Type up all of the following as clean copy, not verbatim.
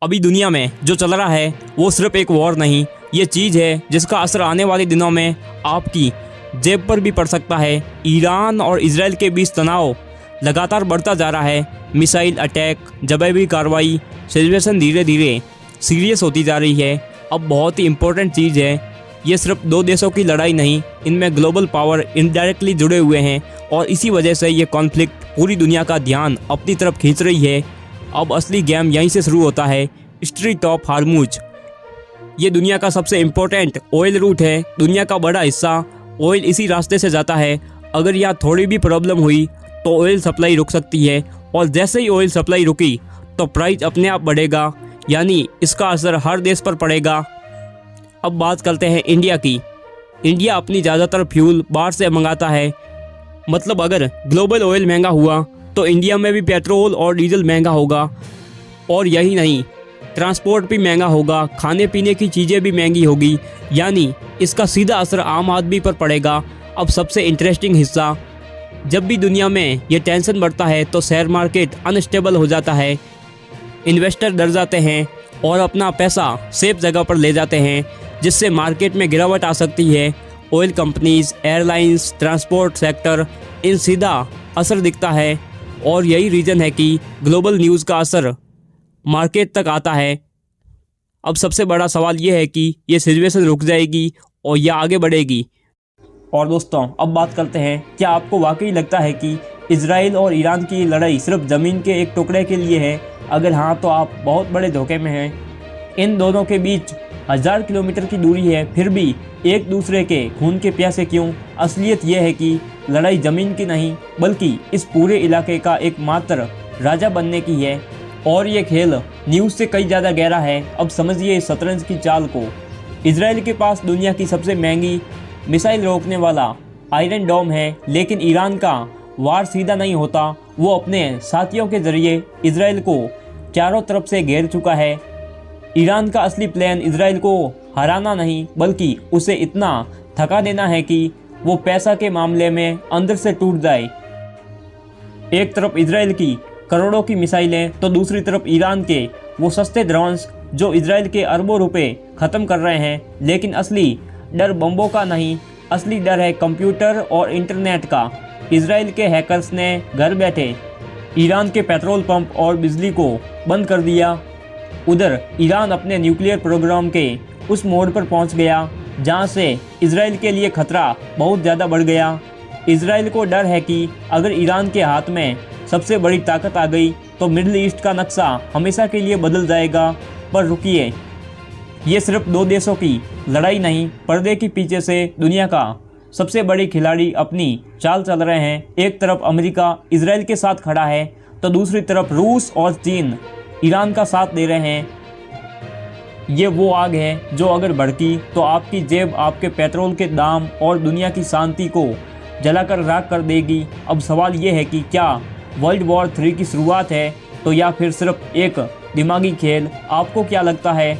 अभी दुनिया में जो चल रहा है वो सिर्फ एक वॉर नहीं, ये चीज़ है जिसका असर आने वाले दिनों में आपकी जेब पर भी पड़ सकता है। ईरान और इजराइल के बीच तनाव लगातार बढ़ता जा रहा है। मिसाइल अटैक, जवाबी कार्रवाई, सिचुएशन धीरे धीरे सीरियस होती जा रही है। अब बहुत ही इम्पोर्टेंट चीज़ है, ये सिर्फ दो देशों की लड़ाई नहीं, इनमें ग्लोबल पावर इनडायरेक्टली जुड़े हुए हैं और इसी वजह से ये कॉन्फ्लिक्ट पूरी दुनिया का ध्यान अपनी तरफ खींच रही है। अब असली गेम यहीं से शुरू होता है। स्ट्रेट ऑफ हार्मुज ये दुनिया का सबसे इम्पोर्टेंट ऑयल रूट है। दुनिया का बड़ा हिस्सा ऑयल इसी रास्ते से जाता है। अगर यहाँ थोड़ी भी प्रॉब्लम हुई तो ऑयल सप्लाई रुक सकती है और जैसे ही ऑयल सप्लाई रुकी तो प्राइस अपने आप बढ़ेगा, यानी इसका असर हर देश पर पड़ेगा। अब बात करते हैं इंडिया की। इंडिया अपनी ज़्यादातर फ्यूल बाहर से मंगाता है, मतलब अगर ग्लोबल ऑयल महंगा हुआ तो इंडिया में भी पेट्रोल और डीजल महंगा होगा। और यही नहीं, ट्रांसपोर्ट भी महंगा होगा, खाने पीने की चीज़ें भी महंगी होगी, यानी इसका सीधा असर आम आदमी पर पड़ेगा। अब सबसे इंटरेस्टिंग हिस्सा, जब भी दुनिया में ये टेंशन बढ़ता है तो शेयर मार्केट अनस्टेबल हो जाता है। इन्वेस्टर डर जाते हैं और अपना पैसा सेफ जगह पर ले जाते हैं, जिससे मार्केट में गिरावट आ सकती है। Oil companies, airlines, transport sector, इन सीधा असर दिखता है और यही रीज़न है कि ग्लोबल न्यूज़ का असर मार्केट तक आता है। अब सबसे बड़ा सवाल ये है कि ये सिचुएशन रुक जाएगी और या आगे बढ़ेगी। और दोस्तों, अब बात करते हैं, क्या आपको वाकई लगता है कि इजराइल और ईरान की लड़ाई सिर्फ ज़मीन के एक टुकड़े के लिए है? अगर हाँ, तो आप बहुत बड़े धोखे में हैं। इन दोनों के बीच 1000 किलोमीटर की दूरी है, फिर भी एक दूसरे के खून के प्यासे क्यों? असलियत यह है कि लड़ाई ज़मीन की नहीं, बल्कि इस पूरे इलाके का एकमात्र राजा बनने की है। और ये खेल न्यूज़ से कई ज़्यादा गहरा है। अब समझिए इस शतरंज की चाल को। इजराइल के पास दुनिया की सबसे महंगी मिसाइल रोकने वाला आयरन डोम है, लेकिन ईरान का वार सीधा नहीं होता। वो अपने साथियों के जरिए इजराइल को चारों तरफ से घेर चुका है। ईरान का असली प्लान इजराइल को हराना नहीं, बल्कि उसे इतना थका देना है कि वो पैसा के मामले में अंदर से टूट जाए। एक तरफ इजराइल की करोड़ों की मिसाइलें तो दूसरी तरफ ईरान के वो सस्ते ड्रोन्स जो इजराइल के अरबों रुपए ख़त्म कर रहे हैं। लेकिन असली डर बम्बों का नहीं, असली डर है कंप्यूटर और इंटरनेट का। इजराइल के हैकर्स ने घर बैठे ईरान के पेट्रोल पंप और बिजली को बंद कर दिया। उधर ईरान अपने न्यूक्लियर प्रोग्राम के उस मोड पर पहुंच गया जहां से इजराइल के लिए खतरा बहुत ज़्यादा बढ़ गया। इजराइल को डर है कि अगर ईरान के हाथ में सबसे बड़ी ताकत आ गई तो मिडिल ईस्ट का नक्शा हमेशा के लिए बदल जाएगा। पर रुकिए, ये सिर्फ दो देशों की लड़ाई नहीं, पर्दे के पीछे से दुनिया का सबसे बड़े खिलाड़ी अपनी चाल चल रहे हैं। एक तरफ अमेरिका इजराइल के साथ खड़ा है तो दूसरी तरफ रूस और चीन ईरान का साथ दे रहे हैं। ये वो आग है जो अगर भड़की तो आपकी जेब, आपके पेट्रोल के दाम और दुनिया की शांति को जलाकर राख कर देगी। अब सवाल ये है कि क्या वर्ल्ड वॉर 3 की शुरुआत है तो या फिर सिर्फ एक दिमागी खेल? आपको क्या लगता है,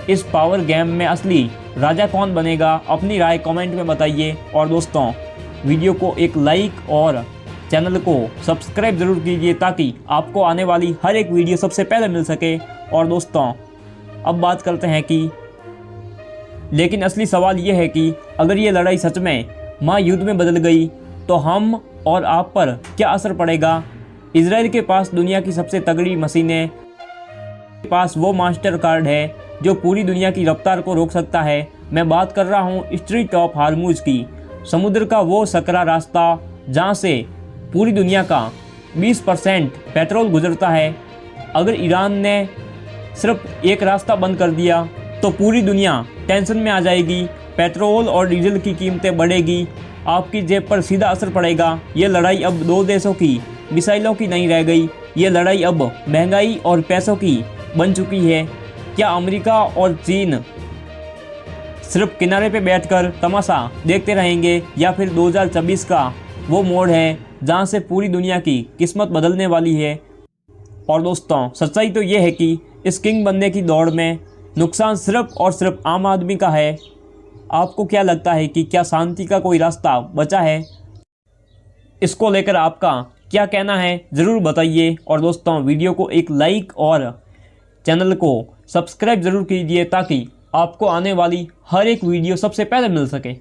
इस पावर गेम में असली राजा कौन बनेगा? अपनी राय कमेंट में बताइए। और दोस्तों, वीडियो को एक लाइक और चैनल को सब्सक्राइब ज़रूर कीजिए ताकि आपको आने वाली हर एक वीडियो सबसे पहले मिल सके। और दोस्तों, अब बात करते हैं कि लेकिन असली सवाल ये है कि अगर ये लड़ाई सच में महायुद्ध में बदल गई तो हम और आप पर क्या असर पड़ेगा? इजराइल के पास दुनिया की सबसे तगड़ी मशीनें, के पास वो मास्टर कार्ड है जो पूरी दुनिया की रफ्तार को रोक सकता है। मैं बात कर रहा हूँ स्ट्रेट ऑफ हार्मुज की, समुद्र का वो सकरा रास्ता जहाँ से पूरी दुनिया का 20% पेट्रोल गुजरता है। अगर ईरान ने सिर्फ एक रास्ता बंद कर दिया तो पूरी दुनिया टेंशन में आ जाएगी। पेट्रोल और डीजल की कीमतें बढ़ेगी, आपकी जेब पर सीधा असर पड़ेगा। ये लड़ाई अब दो देशों की मिसाइलों की नहीं रह गई, ये लड़ाई अब महंगाई और पैसों की बन चुकी है। क्या अमेरिका और चीन सिर्फ किनारे पे बैठकर तमाशा देखते रहेंगे या फिर 2024 का वो मोड़ है जहां से पूरी दुनिया की किस्मत बदलने वाली है? और दोस्तों, सच्चाई तो ये है कि इस किंग बनने की दौड़ में नुकसान सिर्फ और सिर्फ आम आदमी का है। आपको क्या लगता है कि क्या शांति का कोई रास्ता बचा है? इसको लेकर आपका क्या कहना है ज़रूर बताइए। और दोस्तों, वीडियो को एक लाइक और चैनल को सब्सक्राइब ज़रूर कीजिए ताकि आपको आने वाली हर एक वीडियो सबसे पहले मिल सके।